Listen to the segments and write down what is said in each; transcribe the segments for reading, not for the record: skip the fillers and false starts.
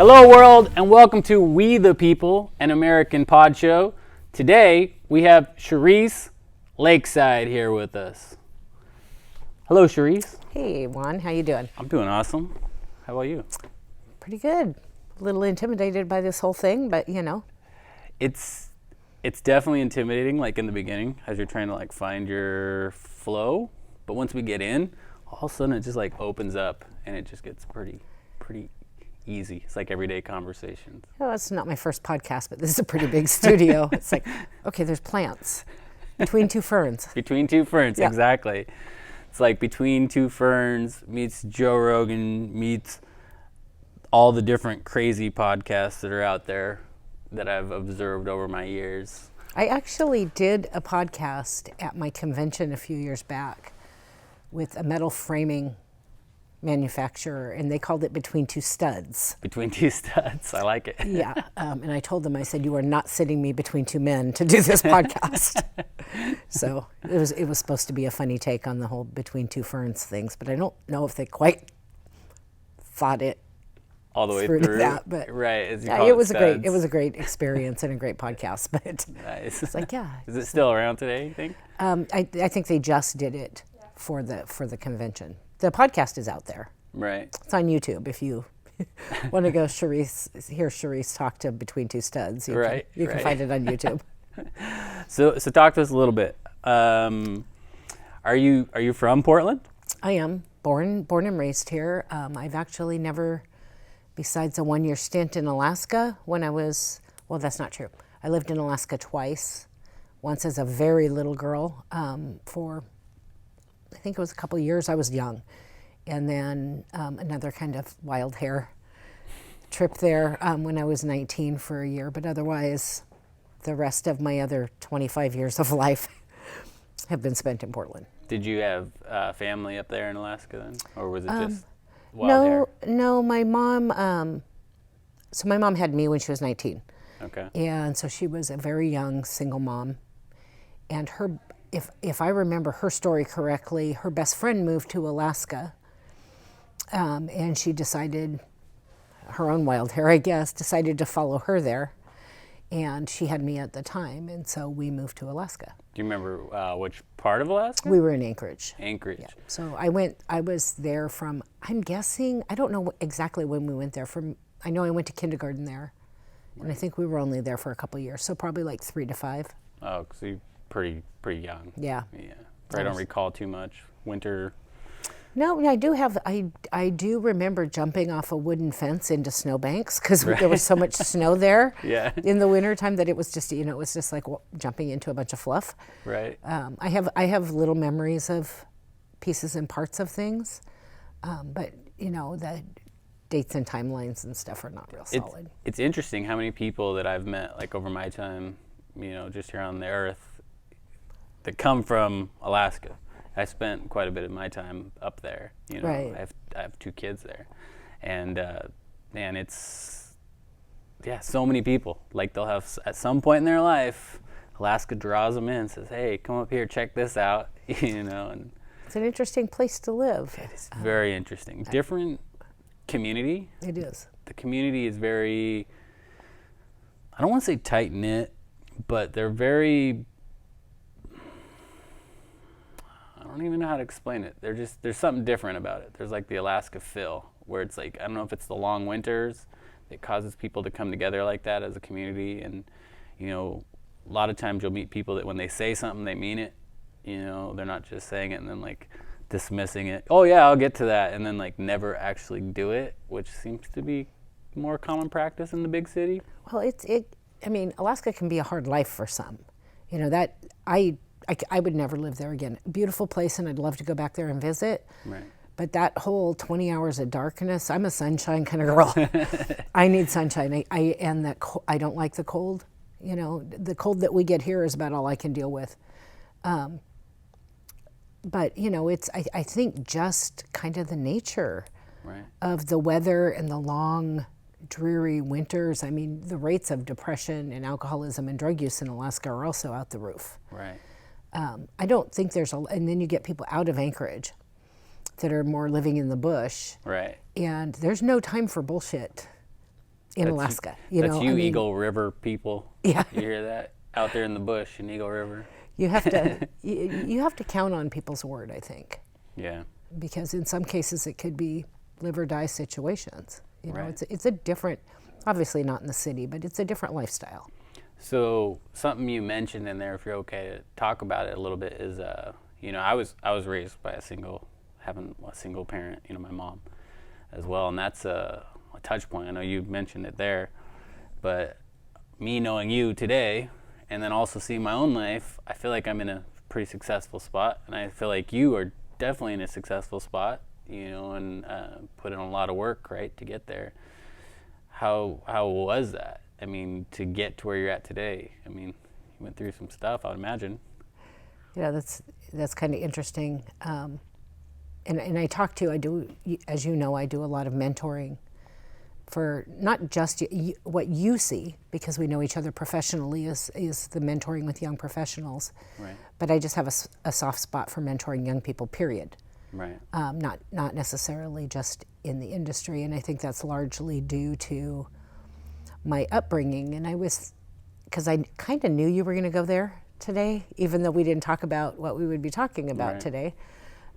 Hello world, and welcome to We the People, an American pod show. Today we have Cherise Lakeside here with us. Hello Cherise. Hey Juan, how you doing? I'm doing awesome. How about you? Pretty good. A little intimidated by this whole thing, but you know. It's definitely intimidating, like in the beginning, as you're trying to like find your flow. But once we get in, all of a sudden it just like opens up and it just gets pretty easy. It's like everyday conversations. Oh, it's not my first podcast, but this is a pretty big studio. It's like, okay, there's plants between two ferns. Between two ferns, Yeah. Exactly. It's like Between Two Ferns meets Joe Rogan meets all the different crazy podcasts that are out there that I've observed over my years. I actually did a podcast at my convention a few years back with a metal framing manufacturer, and they called it Between Two Studs. Between Two Studs, I like it. Yeah, and I told them, I said, you are not sitting me between two men to do this podcast. So it was supposed to be a funny take on the whole Between Two Ferns things, but I don't know if they quite thought it All the way through through that. But right, as you yeah, call it was studs. a great experience and a great podcast. But Nice. it's like, yeah, Is it still around today, you think? I think they just did it for the convention. The podcast is out there. Right. It's on YouTube if you want to go hear Cherise talk to Between Two Studs. You can find it on YouTube. So talk to us a little bit. Are you from Portland? I am born and raised here. I've actually never, besides a 1-year stint in Alaska when I was, well, that's not true. I lived in Alaska twice, once as a very little girl for, I think it was a couple of years. I was young. And then another kind of wild hair trip there when I was 19 for a year. But otherwise, the rest of my other 25 years of life have been spent in Portland. Did you have family up there in Alaska then? Or was it just wild hair? No, my mom, so my mom had me when she was 19. Okay. And so she was a very young single mom. And her, if I remember her story correctly, her best friend moved to Alaska. And she decided, her own wild hair, I guess, decided to follow her there. And she had me at the time, and so we moved to Alaska. Do you remember which part of Alaska? We were in Anchorage. Anchorage. Yeah. So I was there from, I'm guessing, I don't know exactly when we went there. I know I went to kindergarten there, and I think we were only there for a couple of years, so probably like 3 to 5. Oh, so you're pretty young. Yeah. Yeah. I don't recall too much. Winter. No, I do remember jumping off a wooden fence into snowbanks because there was so much snow there in the wintertime that it was just, it was just like jumping into a bunch of fluff. Right. I have little memories of pieces and parts of things, but the dates and timelines and stuff are not real solid. It's interesting how many people that I've met like over my time, just here on the earth that come from Alaska. I spent quite a bit of my time up there. Right. I have 2 kids there, and man, it's so many people. Like they'll have at some point in their life, Alaska draws them in, says, "Hey, come up here, check this out," And it's an interesting place to live. it's very interesting. Different community. It is. The community is very, I don't want to say tight knit, but they're very. I don't even know how to explain it. There's something different about it. There's like the Alaska feel, where it's like, I don't know if it's the long winters that causes people to come together like that as a community. And, a lot of times you'll meet people that when they say something, they mean it. They're not just saying it and then like dismissing it. Oh yeah, I'll get to that. And then like never actually do it, which seems to be more common practice in the big city. Well, Alaska can be a hard life for some. That I would never live there again. Beautiful place, and I'd love to go back there and visit. Right. But that whole 20 hours of darkness, I'm a sunshine kind of girl. I need sunshine. I don't like the cold. The cold that we get here is about all I can deal with. But it's I think just kind of the nature of the weather and the long, dreary winters. I mean, the rates of depression and alcoholism and drug use in Alaska are also out the roof. Right. I don't think and then you get people out of Anchorage that are more living in the bush. Right. And there's no time for bullshit in That's Alaska. That's you, I mean, Eagle River people. Yeah. You hear that? Out there in the bush in Eagle River. you have to you have to count on people's word, I think, Yeah. because in some cases it could be live or die situations. Right. It's a different, obviously not in the city, but it's a different lifestyle. So something you mentioned in there, if you're okay to talk about it a little bit, is I was raised by having a single parent, my mom, as well, and that's a touch point. I know you mentioned it there, but me knowing you today, and then also seeing my own life, I feel like I'm in a pretty successful spot, and I feel like you are definitely in a successful spot, and put in a lot of work, right, to get there. How was that? I mean, to get to where you're at today. I mean, you went through some stuff, I would imagine. Yeah, that's kind of interesting. And I talk to, I do, as you know, I do a lot of mentoring for not just what you see, because we know each other professionally, is the mentoring with young professionals. Right. But I just have a soft spot for mentoring young people, period. Right. Not necessarily just in the industry. And I think that's largely due to my upbringing. And because I kind of knew you were going to go there today, even though we didn't talk about what we would be talking about Right. today.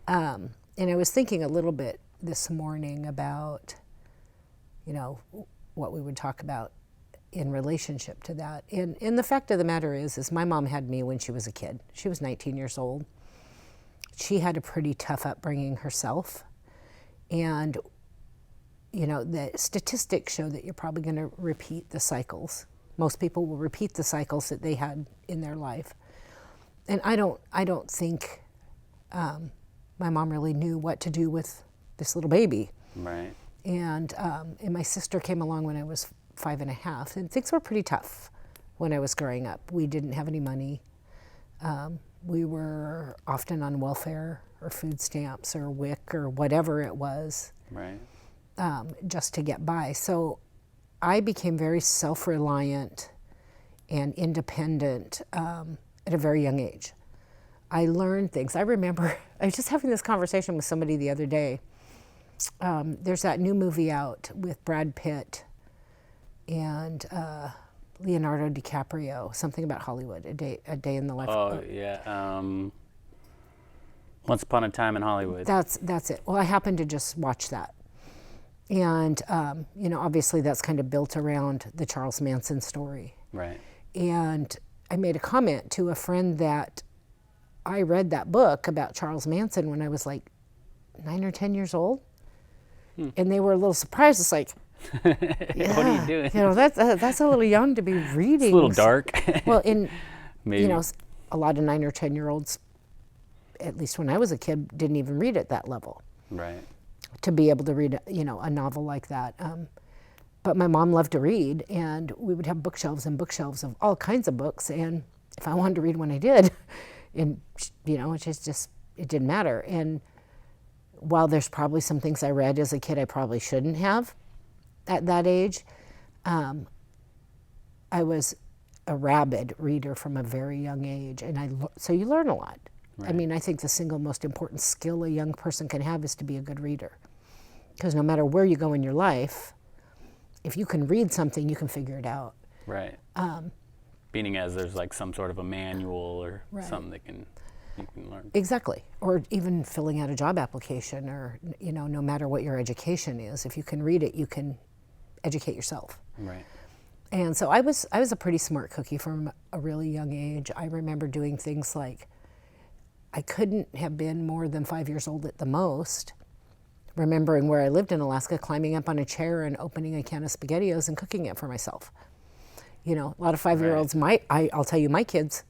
And I was thinking a little bit this morning about, what we would talk about in relationship to that. And the fact of the matter is my mom had me when she was a kid. She was 19 years old. She had a pretty tough upbringing herself. And, the statistics show that you're probably going to repeat the cycles. Most people will repeat the cycles that they had in their life. And I don't think my mom really knew what to do with this little baby. Right. And my sister came along when I was 5.5, and things were pretty tough when I was growing up. We didn't have any money. We were often on welfare or food stamps or WIC or whatever it was, Right. just to get by. So I became very self-reliant and independent at a very young age. I learned things. I remember, I was just having this conversation with somebody the other day. There's that new movie out with Brad Pitt and Leonardo DiCaprio, something about Hollywood, a day in the life. Oh, yeah. Once Upon a Time in Hollywood. That's it. Well, I happened to just watch that. And, obviously that's kind of built around the Charles Manson story. Right. And I made a comment to a friend that I read that book about Charles Manson when I was like 9 or 10 years old. And they were a little surprised. It's like, What are you doing? that's a little young to be reading. It's a little dark. Well, Maybe. A lot of 9 or 10-year-olds, at least when I was a kid, didn't even read at that level. Right. To be able to read, a novel like that. But my mom loved to read, and we would have bookshelves and bookshelves of all kinds of books. And if I wanted to read one, I did. And, it didn't matter. And while there's probably some things I read as a kid I probably shouldn't have at that age, I was a rabid reader from a very young age. And so you learn a lot. Right. I mean, I think the single most important skill a young person can have is to be a good reader. Because no matter where you go in your life, if you can read something, you can figure it out. Right. Meaning as there's like some sort of a manual or Right. something that you can learn. Exactly. Or even filling out a job application, or, no matter what your education is, if you can read it, you can educate yourself. Right. And so I was a pretty smart cookie from a really young age. I remember doing things like, I couldn't have been more than 5 years old at the most, remembering where I lived in Alaska, climbing up on a chair and opening a can of SpaghettiOs and cooking it for myself. A lot of 5-year-olds I'll tell you, my kids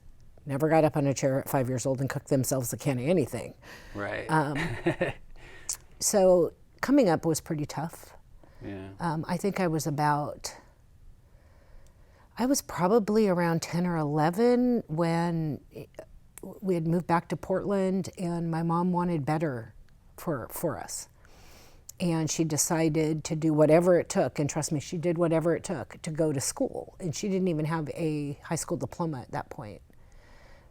never got up on a chair at 5 years old and cooked themselves a can of anything. Right. So coming up was pretty tough. Yeah. I think I was probably around 10 or 11 when we had moved back to Portland, and my mom wanted better for us. And she decided to do whatever it took, and trust me, she did whatever it took to go to school. And she didn't even have a high school diploma at that point.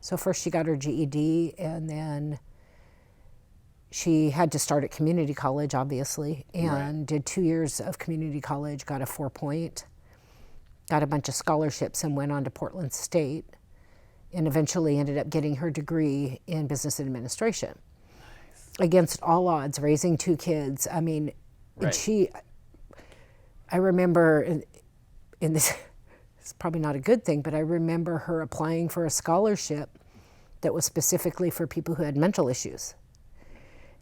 So first she got her GED, and then she had to start at community college, obviously, and Right. did 2 years of community college, got a 4.0, got a bunch of scholarships, and went on to Portland State, and eventually ended up getting her degree in business administration. Against all odds, raising 2 kids. I mean, Right. and I remember, in this, it's probably not a good thing, but I remember her applying for a scholarship that was specifically for people who had mental issues.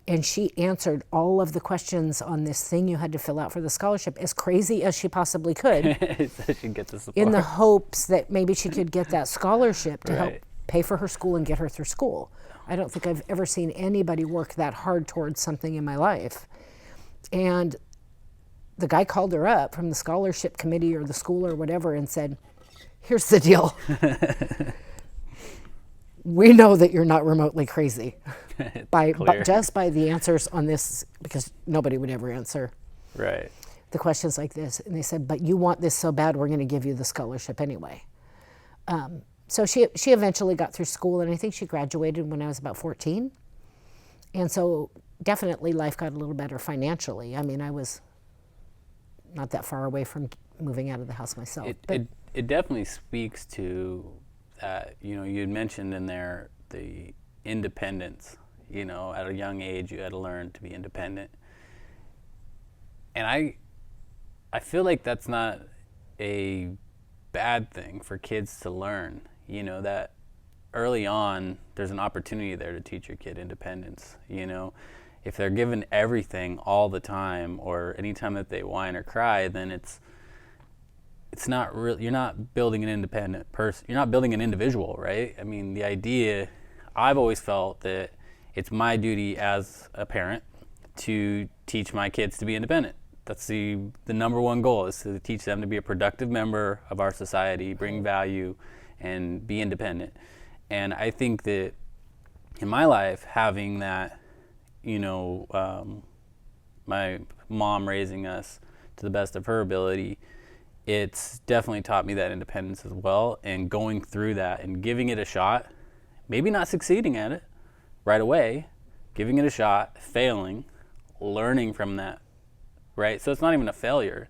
And she answered all of the questions on this thing you had to fill out for the scholarship as crazy as she possibly could, So she gets the support. in the hopes that maybe she could get that scholarship to help Right. pay for her school and get her through school. I don't think I've ever seen anybody work that hard towards something in my life. And the guy called her up from the scholarship committee or the school or whatever and said, here's the deal. We know that you're not remotely crazy Clear. just by the answers on this, because nobody would ever answer Right. the questions like this. And they said, but you want this so bad, we're going to give you the scholarship anyway. So she eventually got through school, and I think she graduated when I was about 14. And so definitely life got a little better financially. I mean, I was not that far away from moving out of the house myself. It definitely speaks to that, you know, you had mentioned in there the independence, you know, at a young age you had to learn to be independent. And I feel like that's not a bad thing for kids to learn, you know, that early on there's an opportunity there to teach your kid independence, you know. If they're given everything all the time, or anytime that they whine or cry, then it's not real. You're not building an independent person. You're not building an individual, right? I mean, the idea, I've always felt that it's my duty as a parent to teach my kids to be independent. That's the number one goal, is to teach them to be a productive member of our society, bring value, and be independent. And I think that in my life, having that, you know, my mom raising us to the best of her ability, it's definitely taught me that independence as well, and going through that and giving it a shot, maybe not succeeding at it right away, giving it a shot, failing, learning from that, right? So it's not even a failure,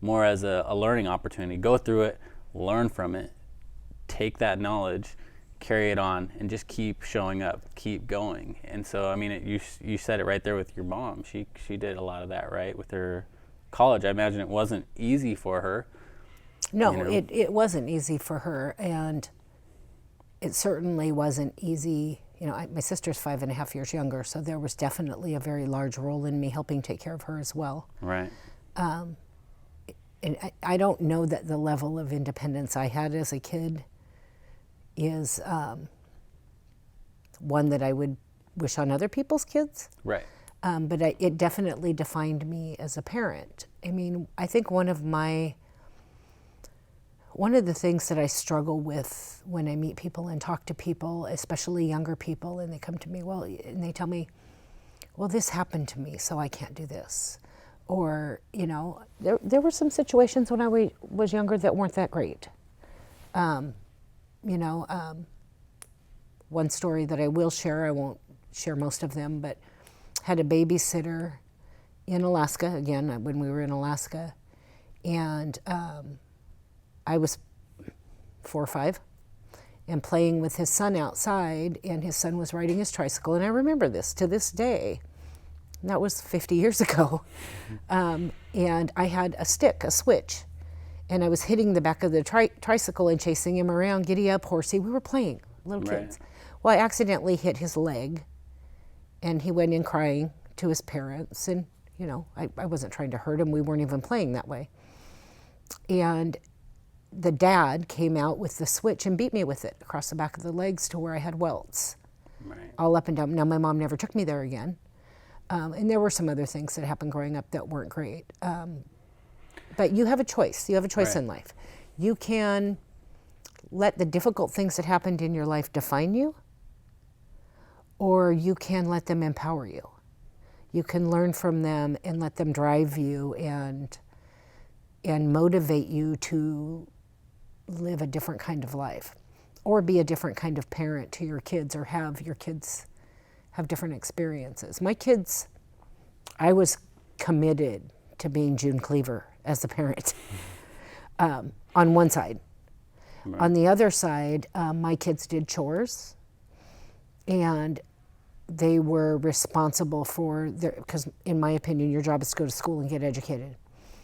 more as a learning opportunity. Go through it, learn from it, take that knowledge, carry it on, and just keep showing up, keep going. And so, I mean, you said it right there with your mom. She did a lot of that, right, with her college. I imagine it wasn't easy for her. No, you know? it wasn't easy for her, and it certainly wasn't easy. You know, my sister's 5.5 years younger, so there was definitely a very large role in me helping take care of her as well. Right. And I don't know that the level of independence I had as a kid is one that I would wish on other people's kids. Right. But it definitely defined me as a parent. I mean, I think one of the things that I struggle with when I meet people and talk to people, especially younger people, and they come to me, and they tell me, well, this happened to me, so I can't do this. Or, you know, there were some situations when I was younger that weren't that great. You know, one story that I will share, I won't share most of them, but had a babysitter in Alaska, again, when we were in Alaska, and I was 4 or 5 and playing with his son outside, and his son was riding his tricycle, and I remember this to this day. And that was 50 years ago. And I had a switch, and I was hitting the back of the tricycle and chasing him around. Giddy up, horsey. We were playing, little kids. Right. Well, I accidentally hit his leg, and he went in crying to his parents. And, you know, I wasn't trying to hurt him. We weren't even playing that way. And the dad came out with the switch and beat me with it across the back of the legs to where I had welts. Right. All up and down. Now, my mom never took me there again. And there were some other things that happened growing up that weren't great. But you have a choice. You have a choice Right. in life. You can let the difficult things that happened in your life define you, or you can let them empower you. You can learn from them and let them drive you and motivate you to live a different kind of life, or be a different kind of parent to your kids, or have your kids have different experiences. My kids, I was committed to being June Cleaver as a parent on one side. Right. On the other side, my kids did chores, and they were responsible for their, because in my opinion, your job is to go to school and get educated.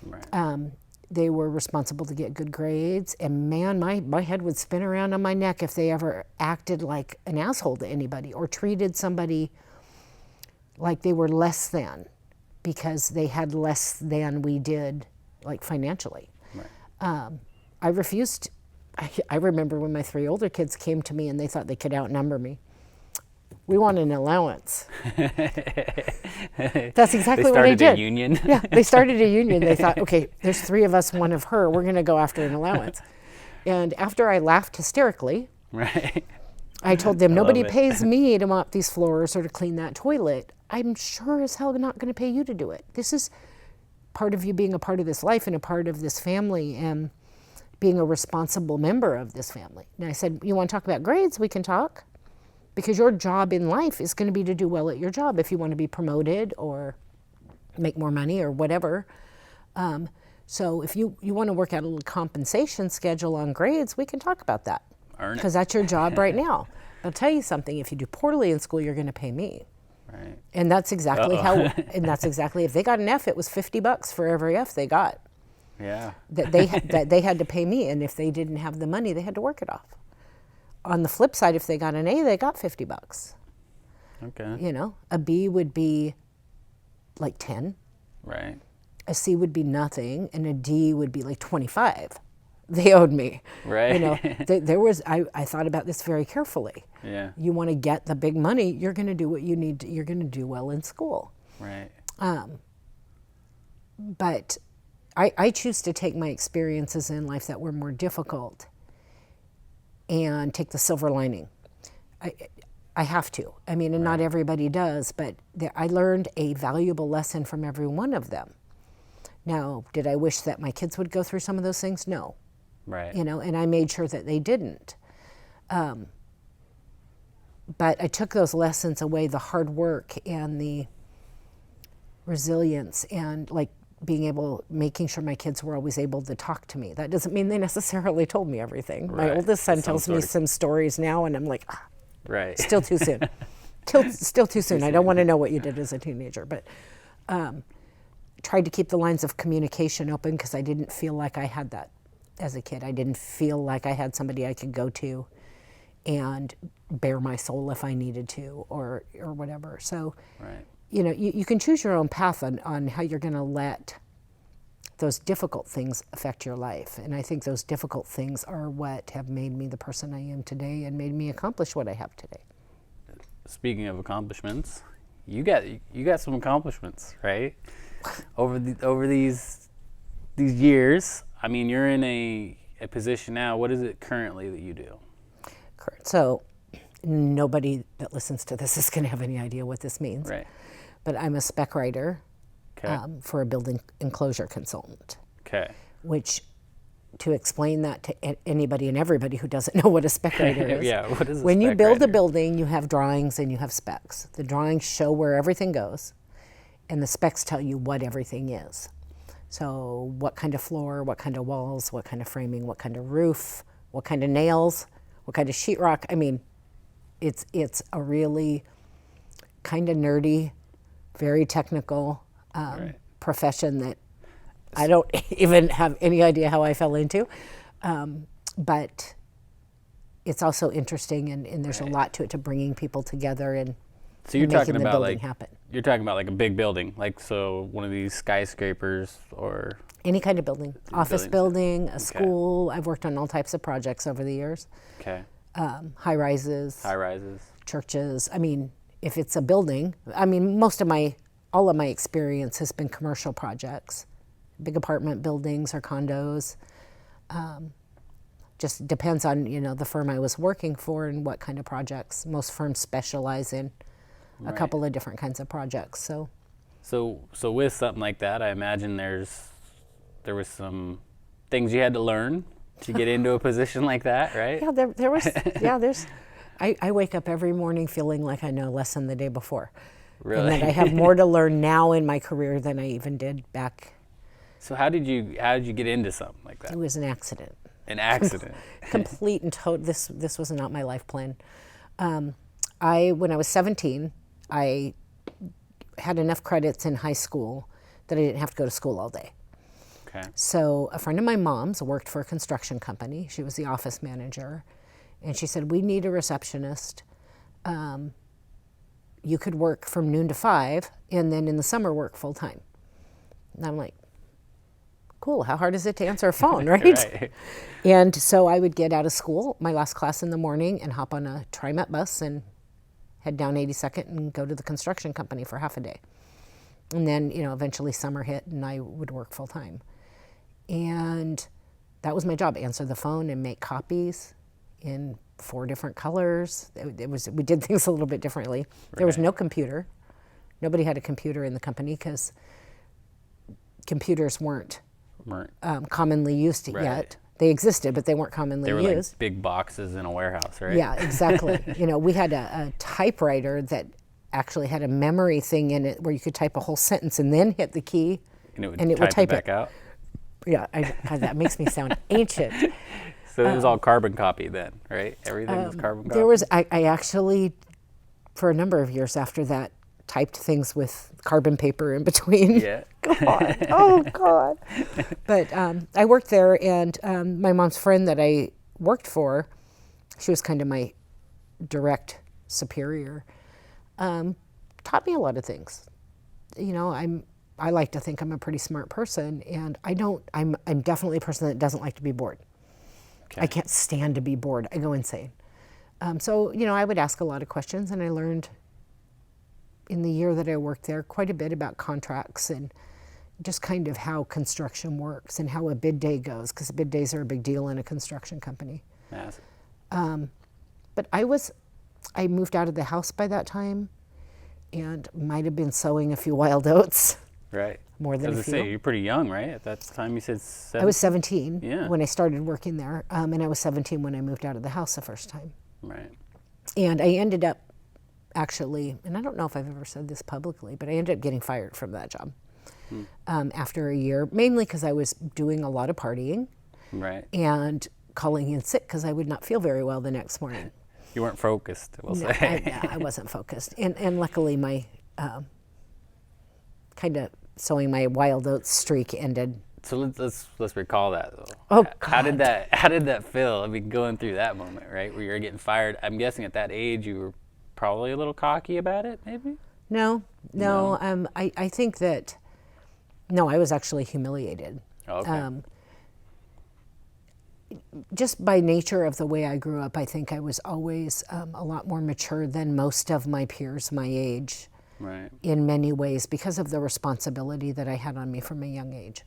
Right. They were responsible to get good grades, and man, my head would spin around on my neck if they ever acted like an asshole to anybody or treated somebody like they were less than because they had less than we did, like financially. Right. I refused. I remember when my 3 older kids came to me and they thought they could outnumber me. We want an allowance. That's exactly what I did. They started a union. Yeah, they started a union. They thought, okay, there's 3 of us, 1 of her. We're going to go after an allowance. And after I laughed hysterically, Right. I told them, nobody it. pays me to mop these floors or to clean that toilet. I'm sure as hell not going to pay you to do it. This is part of you being a part of this life and a part of this family and being a responsible member of this family. And I said, you want to talk about grades? We can talk. Because your job in life is going to be to do well at your job if you want to be promoted or make more money or whatever. So if you want to work out a little compensation schedule on grades, we can talk about that. Earn it. Because that's your job right now. I'll tell you something, if you do poorly in school, you're going to pay me. Right. And that's exactly and that's exactly, if they got an F, it was $50 for every F they got. Yeah. That they had to pay me, and if they didn't have the money, they had to work it off. On the flip side, if they got an A, they got $50. Okay. You know, a B would be like 10, Right. a C would be nothing, and a D would be like 25. They owed me. Right. You know, there was, I thought about this very carefully. Yeah. You want to get the big money, you're going to do what you need to, you're going to do well in school. Right. But I choose to take my experiences in life that were more difficult and take the silver lining. I have to. I mean, and not everybody does, but I learned a valuable lesson from every one of them. Now, did I wish that my kids would go through some of those things? No. Right. You know, and I made sure that they didn't. But I took those lessons away, the hard work and the resilience and like making sure my kids were always able to talk to me. That doesn't mean they necessarily told me everything. Right. My oldest son tells me sort of- some stories now, and I'm like, Right. still too soon. Still too soon. I don't want to know what you did as a teenager, but tried to keep the lines of communication open because I didn't feel like I had that as a kid. I didn't feel like I had somebody I could go to and bare my soul if I needed to or whatever. So, Right. you know, you can choose your own path on how you're going to let those difficult things affect your life. And I think those difficult things are what have made me the person I am today and made me accomplish what I have today. Speaking of accomplishments, you got some accomplishments, right? Over these years. I mean, you're in a position now. What is it currently that you do? So nobody that listens to this is going to have any idea what this means. Right. But I'm a spec writer Okay. for a building enclosure consultant, Okay. which to explain that to anybody and everybody who doesn't know what a spec writer is. Yeah. What is a When you spec build a writer? building, you have drawings and you have specs. The drawings show where everything goes, and the specs tell you what everything is. So what kind of floor, what kind of walls, what kind of framing, what kind of roof, what kind of nails, what kind of sheetrock. I mean, it's a really kind of nerdy, very technical Right. profession that I don't even have any idea how I fell into. But it's also interesting, and there's a lot to it, to bringing people together and So you're and making talking the about building like happen. you're talking about like a big building, like so one of these skyscrapers or Any kind of building, office buildings. building, a school. I've worked on all types of projects over the years. okay, High rises, high rises. churches. I mean, if it's a building, I mean, all of my experience has been commercial projects, big apartment buildings or condos. Just depends on, the firm I was working for and what kind of projects. Most firms specialize in a couple of different kinds of projects. So with something like that, I imagine there was some things you had to learn to get into a position like that, right? Yeah, there was, I wake up every morning feeling like I know less than the day before. Really? And that I have more to learn now in my career than I even did back. So how did you get into something like that? It was an accident. An accident. Complete and total. This was not my life plan. When I was 17, I had enough credits in high school that I didn't have to go to school all day. Okay. So a friend of my mom's worked for a construction company. She was the office manager. And she said, we need a receptionist. You could work from noon to 5 and then in the summer work full time. And I'm like, cool, how hard is it to answer a phone, right? Right. And so I would get out of school, my last class in the morning, and hop on a TriMet bus and head down 82nd and go to the construction company for half a day. And then, eventually summer hit and I would work full time. And that was my job, answer the phone and make copies in 4 different colors. We did things a little bit differently. Right. There was no computer. Nobody had a computer in the company because computers weren't commonly used yet. They existed, but they weren't commonly used. They were like big boxes in a warehouse, right? Yeah, exactly. We had a typewriter that actually had a memory thing in it where you could type a whole sentence and then hit the key, and it would type it back out. Yeah, God, that makes me sound ancient. So it was all carbon copy then, right? Everything was carbon copy? There was, I actually, for a number of years after that, typed things with carbon paper in between. Yeah. God. Oh, God. But I worked there, and my mom's friend that I worked for, she was kind of my direct superior, taught me a lot of things. I like to think I'm a pretty smart person, and I'm definitely a person that doesn't like to be bored. Okay. I can't stand to be bored. I go insane. So I would ask a lot of questions, and I learned in the year that I worked there quite a bit about contracts and just kind of how construction works and how a bid day goes, because bid days are a big deal in a construction company. Massive. But I moved out of the house by that time and might have been sowing a few wild oats. Right. More than a few. You're pretty young, right? At that time you said 17? I was 17 yeah. when I started working there, and I was 17 when I moved out of the house the first time. Right. And I ended up actually, and I don't know if I've ever said this publicly, but I ended up getting fired from that job after a year, mainly because I was doing a lot of partying. Right. And calling in sick because I would not feel very well the next morning. You weren't focused, we'll say. I wasn't focused. And luckily my kind of sowing my wild oats streak ended. So let's recall that though. Oh, God. How did that feel? I mean, going through that moment, right, where you're getting fired. I'm guessing at that age you were probably a little cocky about it, maybe? No. I think that, no, I was actually humiliated. Okay. Just by nature of the way I grew up, I think I was always a lot more mature than most of my peers my age. Right. In many ways, because of the responsibility that I had on me from a young age.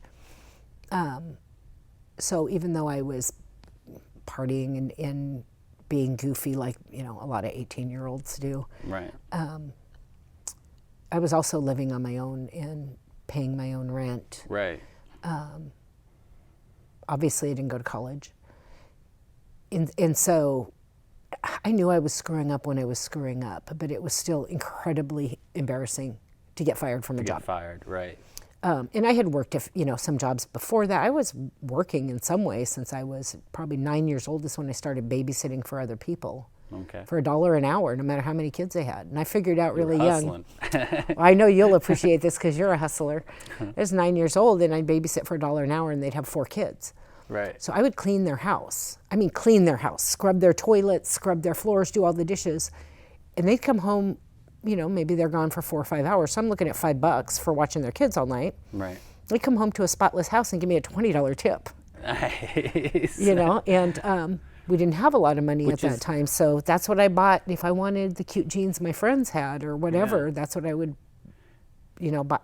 So even though I was partying and being goofy like, a lot of 18-year-olds do, right. I was also living on my own and paying my own rent. Right. Obviously, I didn't go to college. And so I knew I was screwing up when I was screwing up, but it was still incredibly embarrassing to get fired from a job. Get fired, right. And I had worked, some jobs before that. I was working in some ways since I was probably 9 years old. Is when I started babysitting for other people. Okay. For $1 an hour, no matter how many kids they had. And I figured out really young. Well, I know you'll appreciate this because you're a hustler. I was 9 years old and I'd babysit for $1 an hour and they'd have 4 kids. Right. So I would clean their house. Clean their house, scrub their toilets, scrub their floors, do all the dishes. And they'd come home, maybe they're gone for 4 or 5 hours. So I'm looking at $5 for watching their kids all night. Right. They'd come home to a spotless house and give me a $20 tip. Nice. And we didn't have a lot of money at that time. So that's what I bought. If I wanted the cute jeans my friends had or whatever, that's what I would,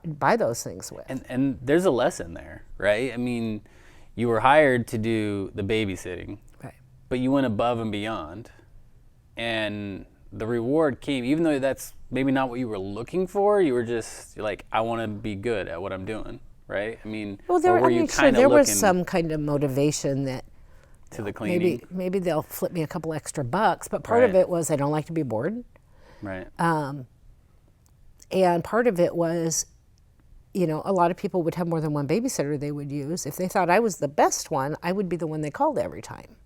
buy those things with. And there's a lesson there, right? You were hired to do the babysitting, right, but you went above and beyond. And the reward came, even though that's maybe not what you were looking for, you're like, I want to be good at what I'm doing, right? Well, there was some kind of motivation that to the cleaning. Maybe they'll flip me a couple extra bucks, but part of Right. it was I don't like to be bored. Right. And part of it was, a lot of people would have more than one babysitter they would use. If they thought I was the best one, I would be the one they called every time.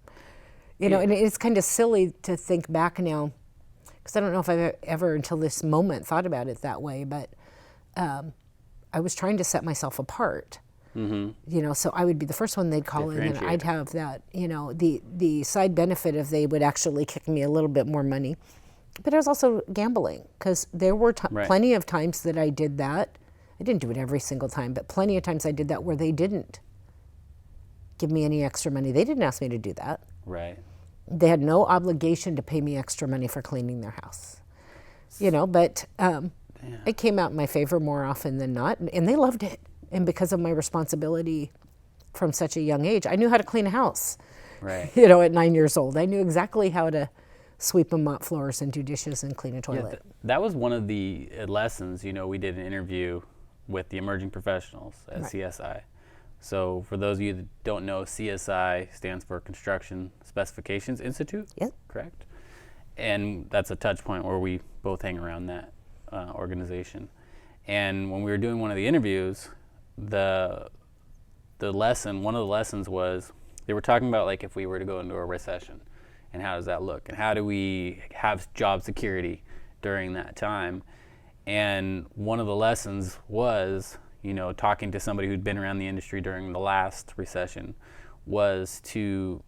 And it's kind of silly to think back now, because I don't know if I've ever until this moment thought about it that way, but I was trying to set myself apart. So I would be the first one they'd call in, and I'd have that, the side benefit of they would actually kick me a little bit more money. But I was also gambling, because there were plenty of times that I did that. I didn't do it every single time, but plenty of times I did that where they didn't give me any extra money. They didn't ask me to do that. Right. They had no obligation to pay me extra money for cleaning their house. But it came out in my favor more often than not, and they loved it. And because of my responsibility from such a young age, I knew how to clean a house. Right. At 9 years old, I knew exactly how to sweep and mop floors and do dishes and clean a toilet. That was one of the lessons. We did an interview with the emerging professionals at Right. CSI. So for those of you that don't know, CSI stands for Construction Specifications Institute. Yep. Correct. And that's a touch point where we both hang around that organization. And when we were doing one of the interviews, one of the lessons was they were talking about, like, if we were to go into a recession, and how does that look, and how do we have job security during that time. And one of the lessons was, talking to somebody who'd been around the industry during the last recession, was to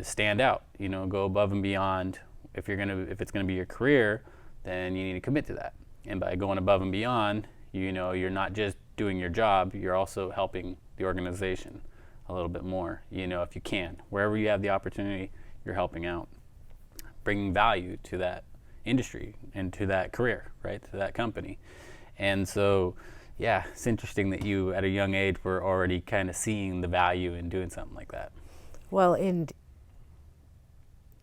stand out, go above and beyond. If it's gonna be your career, then you need to commit to that. And by going above and beyond, you're not just doing your job, you're also helping the organization a little bit more, if you can. Wherever you have the opportunity, you're helping out, bringing value to that industry and to that career, right, to that company. And so, yeah, it's interesting that you, at a young age, were already kind of seeing the value in doing something like that. Well, and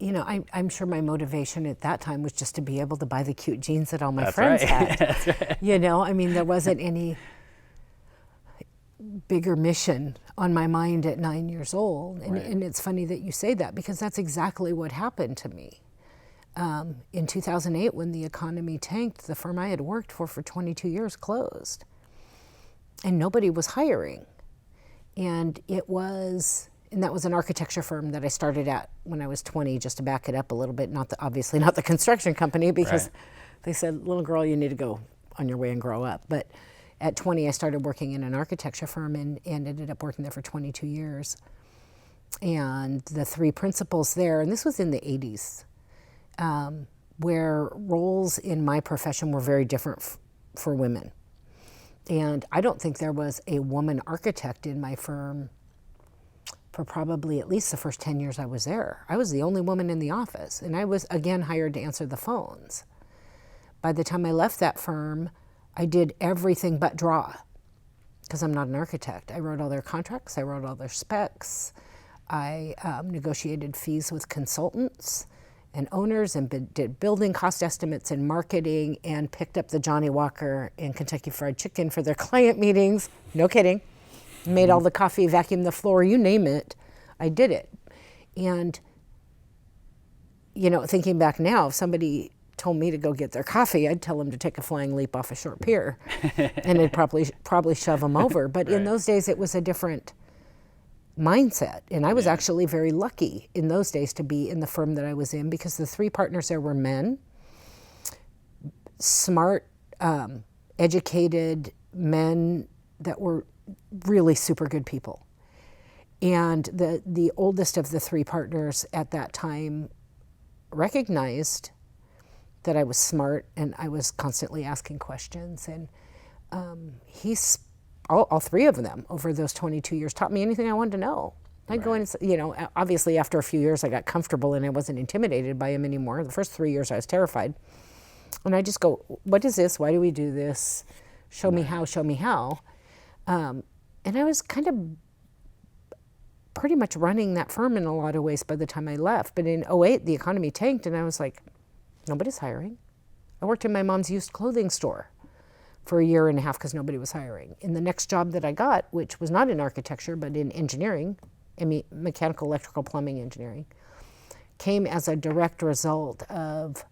I'm sure my motivation at that time was just to be able to buy the cute jeans that all my friends had. That's right. There wasn't any bigger mission on my mind at 9 years old. And it's funny that you say that, because that's exactly what happened to me. In 2008, when the economy tanked, the firm I had worked for 22 years closed. And nobody was hiring. And that was an architecture firm that I started at when I was 20, just to back it up a little bit. Obviously not the construction company, because they said, little girl, you need to go on your way and grow up. But at 20, I started working in an architecture firm and ended up working there for 22 years. And the three principals there, and this was in the 80s, where roles in my profession were very different for women. And I don't think there was a woman architect in my firm for probably at least the first 10 years I was there. I was the only woman in the office, and I was, again, hired to answer the phones. By the time I left that firm, I did everything but draw, because I'm not an architect. I wrote all their contracts, I wrote all their specs, I negotiated fees with consultants and owners, and did building cost estimates and marketing, and picked up the Johnny Walker and Kentucky Fried Chicken for their client meetings. No kidding. Made all the coffee, vacuumed the floor, you name it, I did it. And, thinking back now, if somebody told me to go get their coffee, I'd tell them to take a flying leap off a short pier, and I'd probably shove them over. But in those days, it was a different mindset. And I was actually very lucky in those days to be in the firm that I was in, because the three partners there were men, smart, educated men that were really super good people. And the oldest of the three partners at that time recognized that I was smart and I was constantly asking questions. And all three of them over those 22 years taught me anything I wanted to know. I'd go in and, obviously after a few years I got comfortable and I wasn't intimidated by him anymore. The first 3 years I was terrified. And I just go, what is this? Why do we do this? Show me how, show me how. And I was kind of pretty much running that firm in a lot of ways by the time I left. But in '08, the economy tanked and I was like, nobody's hiring. I worked in my mom's used clothing store for a year and a half because nobody was hiring. In the next job that I got, which was not in architecture but in engineering, mechanical, electrical, plumbing engineering, came as a direct result of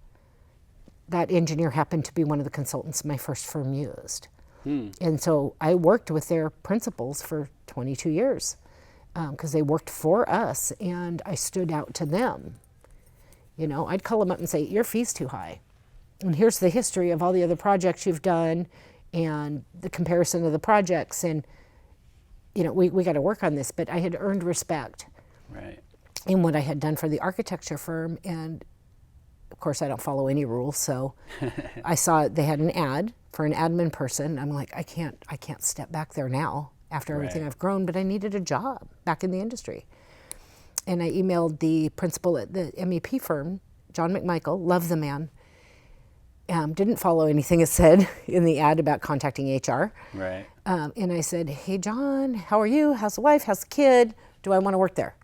that engineer happened to be one of the consultants my first firm used. And so I worked with their principals for 22 years because they worked for us, and I stood out to them. You know, I'd call them up and say, your fee's too high. And here's the history of all the other projects you've done and the comparison of the projects. And, you know, we got to work on this. But I had earned respect in what I had done for the architecture firm. And of course, I don't follow any rules. So I saw they had an ad for an admin person. I'm like, I can't step back there now after everything I've grown, but I needed a job back in the industry. And I emailed the principal at the MEP firm, John McMichael, love the man. Didn't follow anything it said in the ad about contacting HR. Right. And I said, hey, John, how are you? How's the wife? How's the kid? Do I want to work there?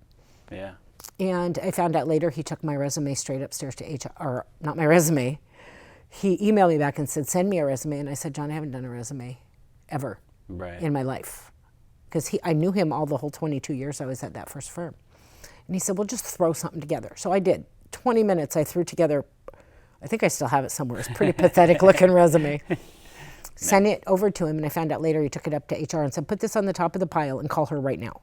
Yeah. And I found out later he took my resume straight upstairs to HR, or not my resume. He emailed me back and said, send me a resume. And I said, John, I haven't done a resume ever in my life. Because I knew him all the whole 22 years I was at that first firm. And he said, well, just throw something together. So I did. 20 minutes, I threw together, I think I still have it somewhere. It's a pretty pathetic looking resume. Sent it over to him, and I found out later he took it up to HR and said, put this on the top of the pile and call her right now.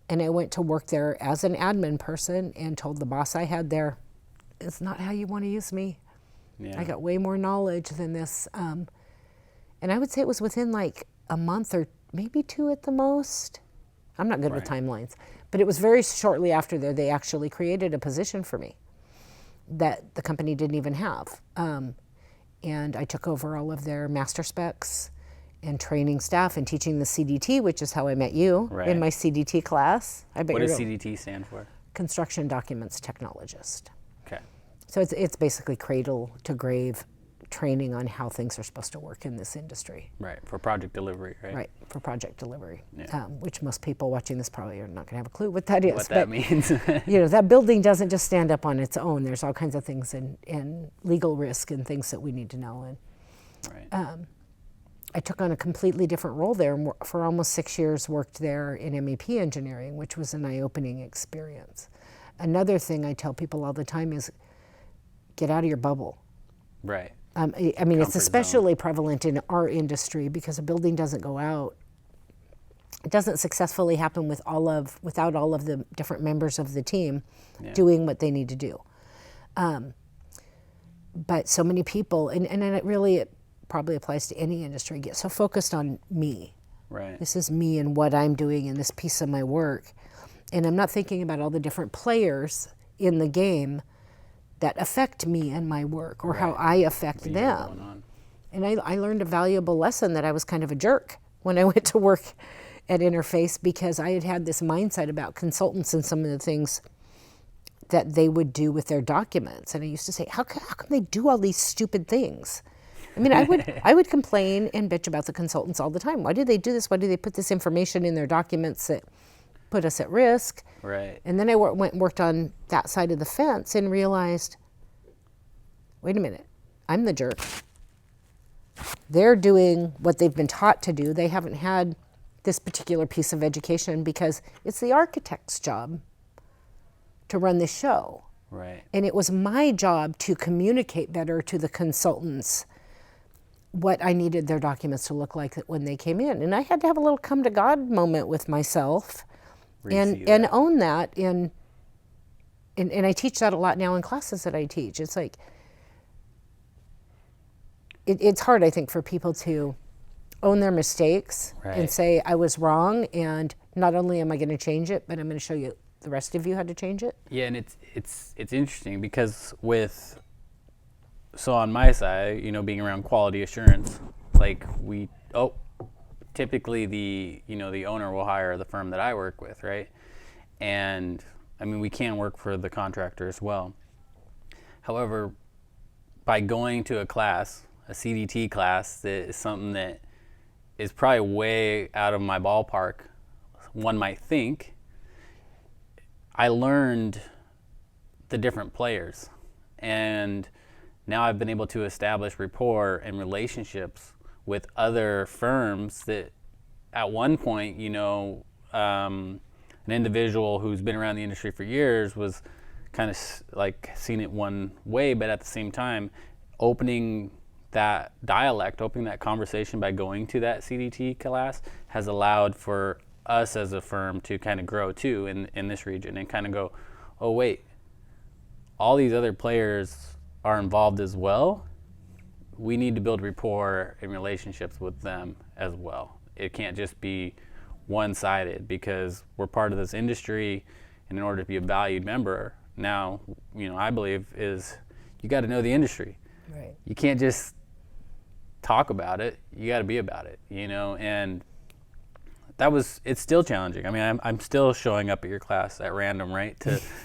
And I went to work there as an admin person and told the boss I had there, it's not how you want to use me. I got way more knowledge than this. And I would say it was within like a month or maybe 2 at the most. I'm not good with timelines. But it was very shortly after there, they actually created a position for me that the company didn't even have. And I took over all of their master specs and training staff and teaching the CDT, which is how I met you in my CDT class. What does CDT stand for? Construction Documents Technologist. Okay. So it's basically cradle to grave training on how things are supposed to work in this industry. Right, for project delivery, right? Right, for project delivery, which most people watching this probably are not going to have a clue what that is. What that means. You know, that building doesn't just stand up on its own. There's all kinds of things and legal risk and things that we need to know. And I took on a completely different role there, and for almost 6 years worked there in MEP engineering, which was an eye-opening experience. Another thing I tell people all the time is get out of your bubble. Right. I mean, it's especially prevalent in our industry because a building doesn't go out. It doesn't successfully happen without all of the different members of the team doing what they need to do. But so many people, and it probably applies to any industry, get so focused on me. Right. This is me and what I'm doing in this piece of my work. And I'm not thinking about all the different players in the game that affect me and my work, or how I affect them. And I learned a valuable lesson that I was kind of a jerk when I went to work at Interface, because I had this mindset about consultants and some of the things that they would do with their documents. And I used to say, how come they do all these stupid things? I mean, I would complain and bitch about the consultants all the time. Why do they do this? Why do they put this information in their documents that put us at risk? Right. And then I went and worked on that side of the fence and realized, wait a minute, I'm the jerk. They're doing what they've been taught to do. They haven't had this particular piece of education because it's the architect's job to run the show. Right. And it was my job to communicate better to the consultants what I needed their documents to look like when they came in. And I had to have a little come to God moment with myself and own that. And I teach that a lot now in classes that I teach. It's like, it's hard, I think, for people to own their mistakes and say, I was wrong, and not only am I going to change it, but I'm going to show you the rest of you how to change it. Yeah, and it's interesting because so on my side, you know, being around quality assurance, like typically the owner will hire the firm that I work with, right? And I mean, we can work for the contractor as well. However, by going to a class, a CDT class, that is something that is probably way out of my ballpark, one might think, I learned the different players. And now I've been able to establish rapport and relationships with other firms that at one point, you know, an individual who's been around the industry for years was kind of like seen it one way, but at the same time, opening that dialect, opening that conversation by going to that CDT class has allowed for us as a firm to kind of grow too in this region and kind of go, oh wait, all these other players are involved as well. We need to build rapport and relationships with them as well. It can't just be one-sided because we're part of this industry, and in order to be a valued member now, I believe is you got to know the industry. Right. You can't just talk about it. You got to be about it, and it's still challenging. I mean, I'm still showing up at your class at random, right,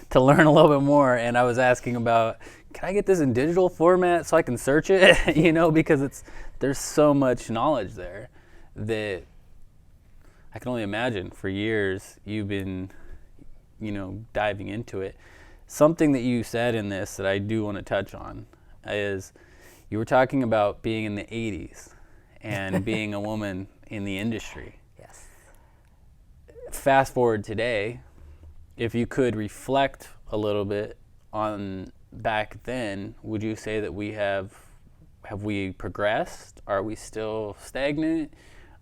to learn a little bit more. And I was asking about, can I get this in digital format so I can search it? Because there's so much knowledge there that I can only imagine for years you've been, diving into it. Something that you said in this that I do want to touch on is you were talking about being in the 80s and being a woman in the industry. Yes. Fast forward today, if you could reflect a little bit on back then, would you say that have we progressed? Are we still stagnant?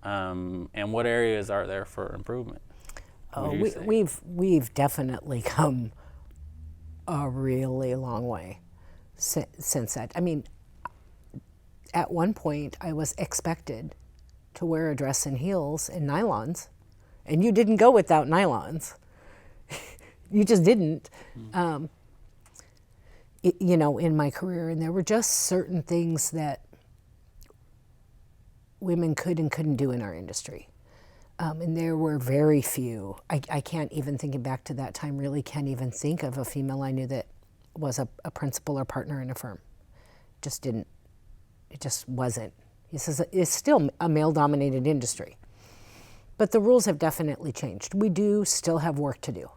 And what areas are there for improvement? We've definitely come a really long way since that. I mean, at one point I was expected to wear a dress and heels and nylons, and you didn't go without nylons. You just didn't. In my career, and there were just certain things that women could and couldn't do in our industry. And there were very few. I can't even, thinking back to that time, really can't even think of a female I knew that was a principal or partner in a firm. It just wasn't. It's still a male-dominated industry. But the rules have definitely changed. We do still have work to do.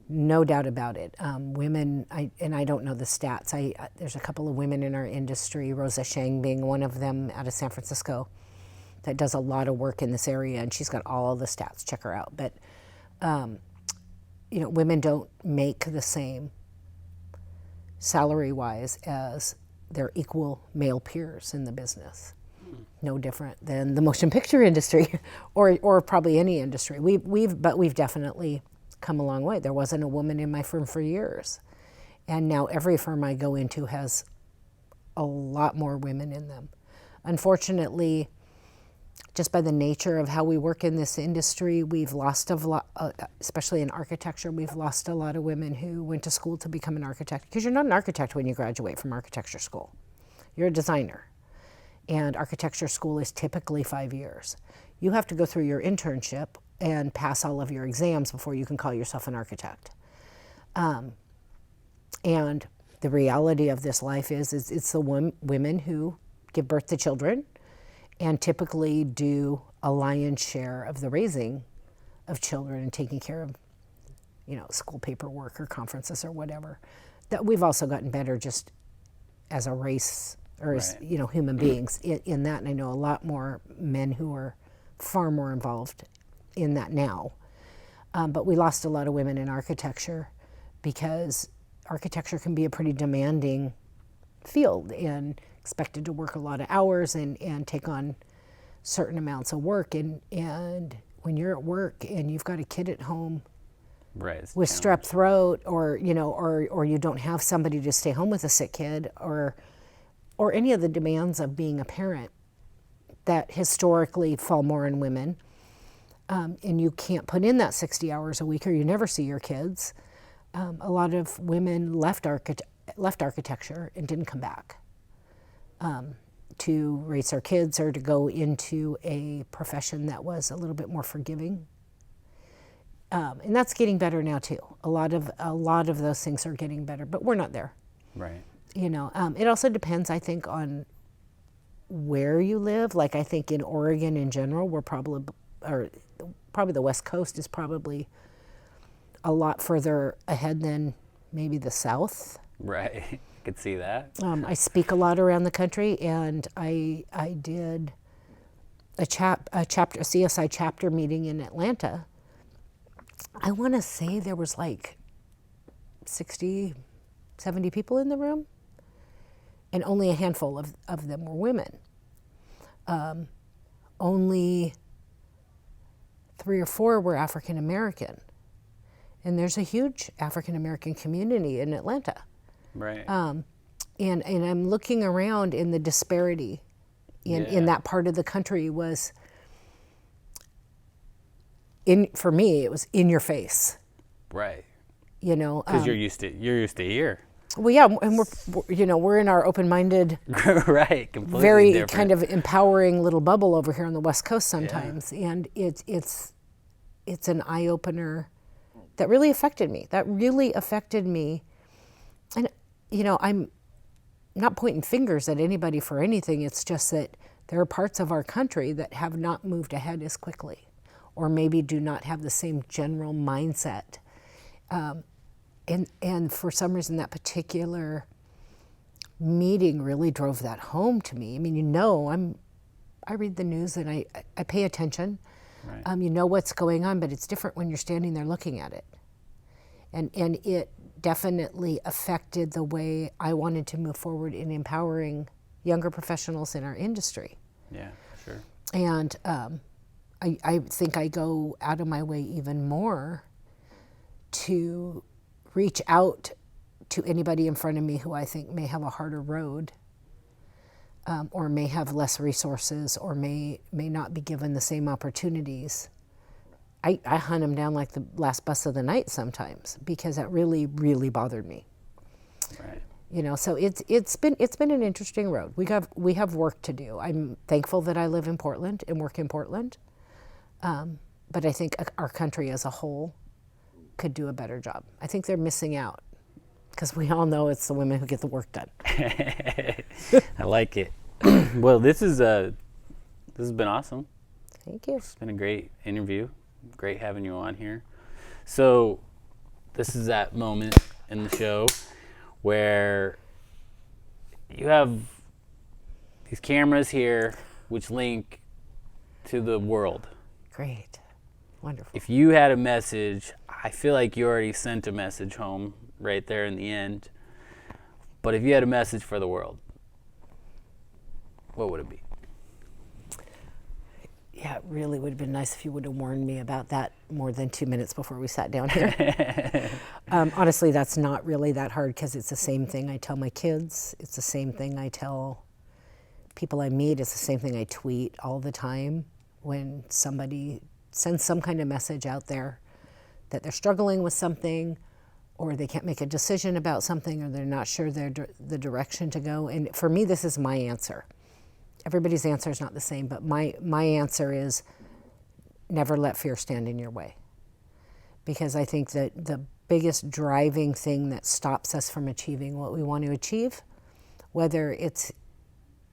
No doubt about it. Women, I don't know the stats. There's a couple of women in our industry, Rosa Shang being one of them out of San Francisco, that does a lot of work in this area, and she's got all of the stats. Check her out. But, women don't make the same salary-wise as their equal male peers in the business. No different than the motion picture industry, or probably any industry. We've definitely come a long way. There wasn't a woman in my firm for years, and now every firm I go into has a lot more women in them. Unfortunately, just by the nature of how we work in this industry, we've lost a lot, especially in architecture, we've lost a lot of women who went to school to become an architect, because you're not an architect when you graduate from architecture school. You're a designer, and architecture school is typically 5 years. You have to go through your internship and pass all of your exams before you can call yourself an architect. And the reality of this life is it's the women who give birth to children and typically do a lion's share of the raising of children and taking care of, school paperwork or conferences or whatever. That we've also gotten better just as a race or as, human beings in that. And I know a lot more men who are far more involved in that now. But we lost a lot of women in architecture because architecture can be a pretty demanding field and expected to work a lot of hours and take on certain amounts of work. And when you're at work and you've got a kid at home with strep throat, or you don't have somebody to stay home with a sick kid, or any of the demands of being a parent that historically fall more on women, and you can't put in that 60 hours a week or you never see your kids, a lot of women left architecture and didn't come back to raise their kids or to go into a profession that was a little bit more forgiving. And that's getting better now too. A lot of those things are getting better, but we're not there. Right. It also depends, I think, on where you live. Like, I think in Oregon in general, we're probably the West Coast is probably a lot further ahead than maybe the South. Right. Could see that. I speak a lot around the country, and I did a CSI chapter meeting in Atlanta I want to say there was like 60, 70 people in the room, and only a handful of them were women. Only 3 or 4 were African American. And there's a huge African American community in Atlanta. Right. And I'm looking around, and the disparity in that part of the country was, for me, it was in your face. Right. You know, because you're used to here. Well, yeah, and we're in our open-minded, right, completely very different. kind of empowering little bubble over here on the West Coast sometimes, and it's an eye opener that really affected me. And I'm not pointing fingers at anybody for anything. It's just that there are parts of our country that have not moved ahead as quickly, or maybe do not have the same general mindset. And for some reason, that particular meeting really drove that home to me. I mean, I read the news and I pay attention. Right. You know what's going on, but it's different when you're standing there looking at it. And it definitely affected the way I wanted to move forward in empowering younger professionals in our industry. Yeah, sure. And I think I go out of my way even more to reach out to anybody in front of me who I think may have a harder road, or may have less resources, or may not be given the same opportunities. I hunt them down like the last bus of the night sometimes, because that really, really bothered me. Right. So it's been an interesting road. We have work to do. I'm thankful that I live in Portland and work in Portland, but I think our country as a whole could do a better job. I think they're missing out, because we all know it's the women who get the work done. I like it. Well, this has been awesome. Thank you. It's been a great interview. Great having you on here. So this is that moment in the show where you have these cameras here which link to the world. Great. Wonderful. If you had a message, I feel like you already sent a message home right there in the end. But if you had a message for the world, what would it be? Yeah, it really would have been nice if you would have warned me about that more than 2 minutes before we sat down here. Honestly, that's not really that hard, because it's the same thing I tell my kids. It's the same thing I tell people I meet. It's the same thing I tweet all the time when somebody sends some kind of message out there that they're struggling with something, or they can't make a decision about something, or they're not sure the direction to go. And for me, this is my answer. Everybody's answer is not the same, but my answer is never let fear stand in your way. Because I think that the biggest driving thing that stops us from achieving what we want to achieve, whether it's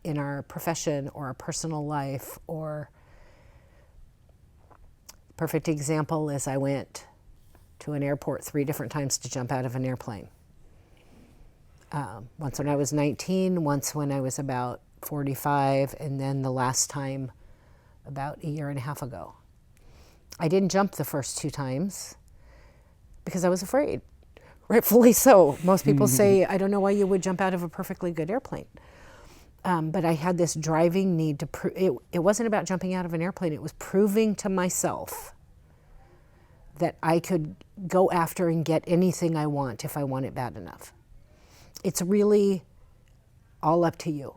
in our profession or our personal life, or perfect example is I went to an airport 3 different times to jump out of an airplane. Once when I was 19, once when I was about 45, and then the last time about a year and a half ago. I didn't jump the first 2 times because I was afraid. Rightfully so. Most people say, I don't know why you would jump out of a perfectly good airplane. But I had this driving need to prove, it wasn't about jumping out of an airplane, it was proving to myself that I could go after and get anything I want if I want it bad enough. It's really all up to you,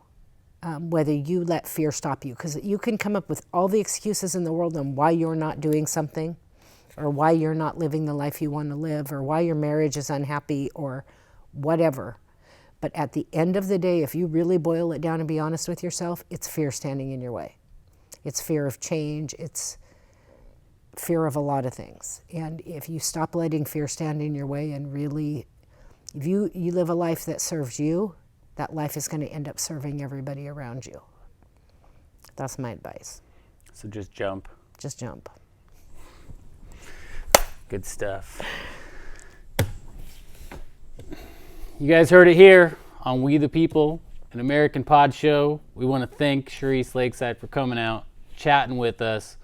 whether you let fear stop you, because you can come up with all the excuses in the world on why you're not doing something, or why you're not living the life you want to live, or why your marriage is unhappy, or whatever. But at the end of the day, if you really boil it down and be honest with yourself, it's fear standing in your way. It's fear of change. It's fear of a lot of things. And if you stop letting fear stand in your way and really, if you live a life that serves you, that life is going to end up serving everybody around you. That's my advice. So just jump. Just jump. Good stuff. You guys heard it here on We the People, an American Pod Show. We want to thank Cherise Lakeside for coming out, chatting with us.